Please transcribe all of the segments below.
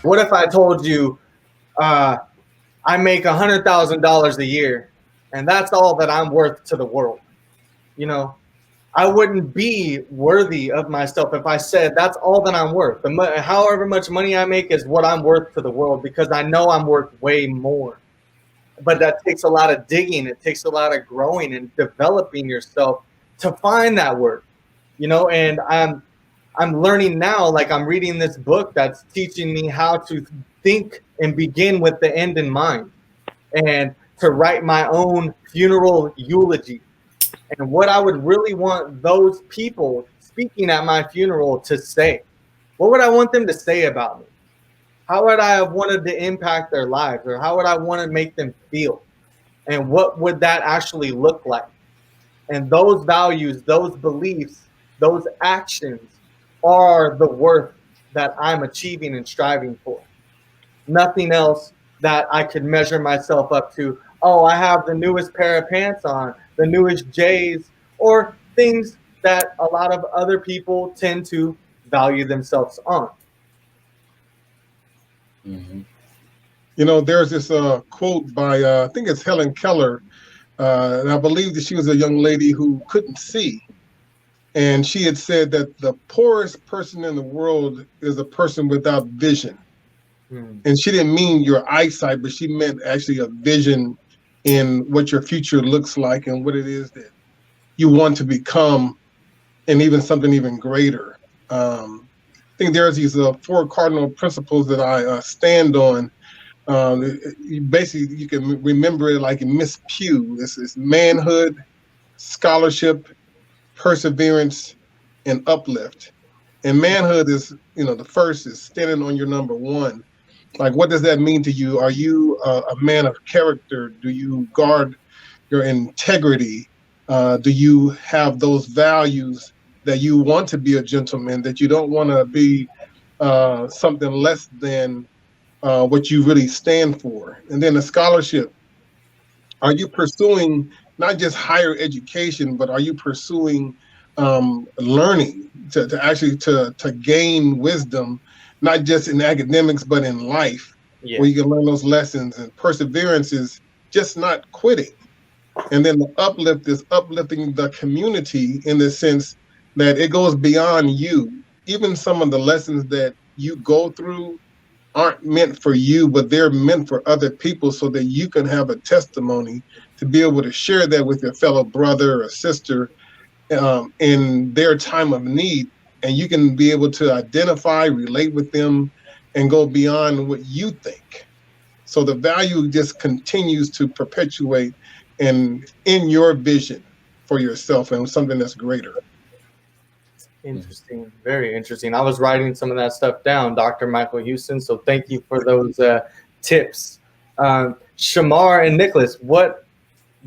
What if I told you I make $100,000 a year, and that's all that I'm worth to the world? You know, I wouldn't be worthy of myself if I said that's all that I'm worth. However much money I make is what I'm worth to the world, because I know I'm worth way more. But that takes a lot of digging. It takes a lot of growing and developing yourself to find that worth. And I'm learning now. Like, I'm reading this book that's teaching me how to think and begin with the end in mind, and to write my own funeral eulogy, and what I would really want those people speaking at my funeral to say. What would I want them to say about me? How would I have wanted to impact their lives, or how would I want to make them feel? And what would that actually look like? And those values, those beliefs, those actions are the worth that I'm achieving and striving for. Nothing else that I could measure myself up to. Oh, I have the newest pair of pants on, the newest J's, or things that a lot of other people tend to value themselves on. Mm-hmm. There's this quote by, I think it's Helen Keller, and I believe that she was a young lady who couldn't see. And she had said that the poorest person in the world is a person without vision. And she didn't mean your eyesight, but she meant actually a vision in what your future looks like and what it is that you want to become, and even something even greater. I think there's these 4 cardinal principles that I stand on. Basically, you can remember it like Miss Pugh. This is manhood, scholarship, perseverance, and uplift. And manhood is, the first is standing on your number one. Like, what does that mean to you? Are you a man of character? Do you guard your integrity? Do you have those values that you want to be a gentleman, that you don't want to be something less than what you really stand for? And then the scholarship. Are you pursuing not just higher education, but are you pursuing learning to actually to gain wisdom, not just in academics, but in life, where you can learn those lessons? And perseverance is just not quitting. And then the uplift is uplifting the community in the sense that it goes beyond you. Even some of the lessons that you go through aren't meant for you, but they're meant for other people, so that you can have a testimony to be able to share that with your fellow brother or sister in their time of need. And you can be able to identify, relate with them, and go beyond what you think. So the value just continues to perpetuate and in your vision for yourself and something that's greater. Interesting. Very interesting. I was writing some of that stuff down, Dr. Michael Houston. So thank you for those tips. Shamar and Nicholas, what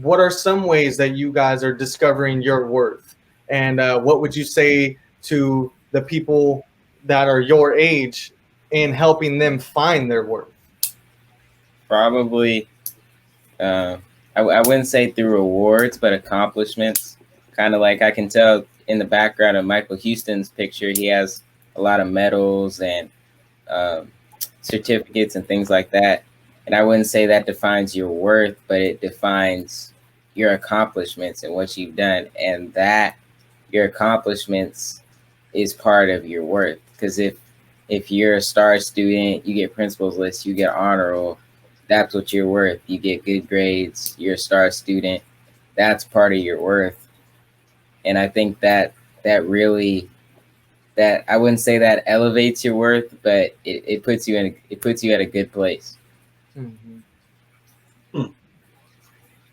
are some ways that you guys are discovering your worth? And what would you say to the people that are your age in helping them find their worth? Probably, I wouldn't say through rewards, but accomplishments. Kind of like I can tell in the background of Michael Houston's picture, he has a lot of medals and certificates and things like that. And I wouldn't say that defines your worth, but it defines your accomplishments and what you've done. And that your accomplishments is part of your worth. Because if you're a star student, you get principal's list, you get honor roll, that's what you're worth. You get good grades, you're a star student, that's part of your worth. And I think that really, that I wouldn't say that elevates your worth, but it puts you at a good place. Mm-hmm.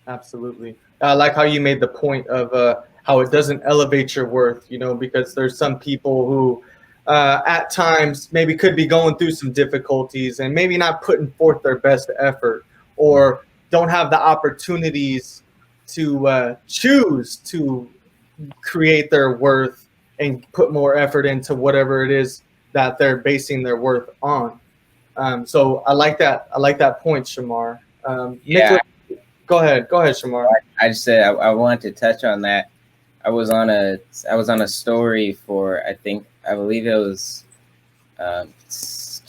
Absolutely. I like how you made the point of how it doesn't elevate your worth, because there's some people who at times maybe could be going through some difficulties and maybe not putting forth their best effort, or don't have the opportunities to choose to create their worth and put more effort into whatever it is that they're basing their worth on. So I like that point, Shamar. Nicholas, go ahead, Shamar. I just said I wanted to touch on that. I was on a story for I believe it was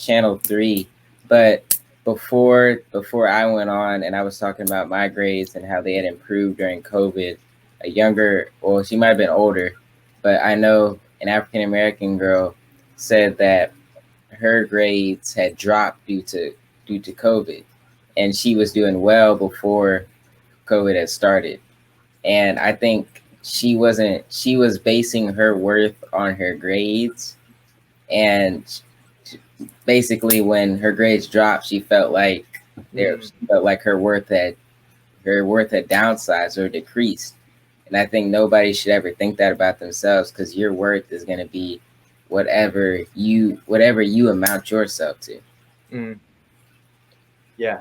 Channel 3. But before I went on and I was talking about my grades and how they had improved during COVID, she might have been older, but I know an African American girl said that her grades had dropped due to COVID, and she was doing well before COVID had started. And I think she was basing her worth on her grades, and basically when her grades dropped, she felt like her worth had downsized or decreased. And I think nobody should ever think that about themselves, because your worth is going to be whatever you amount yourself to. Yeah.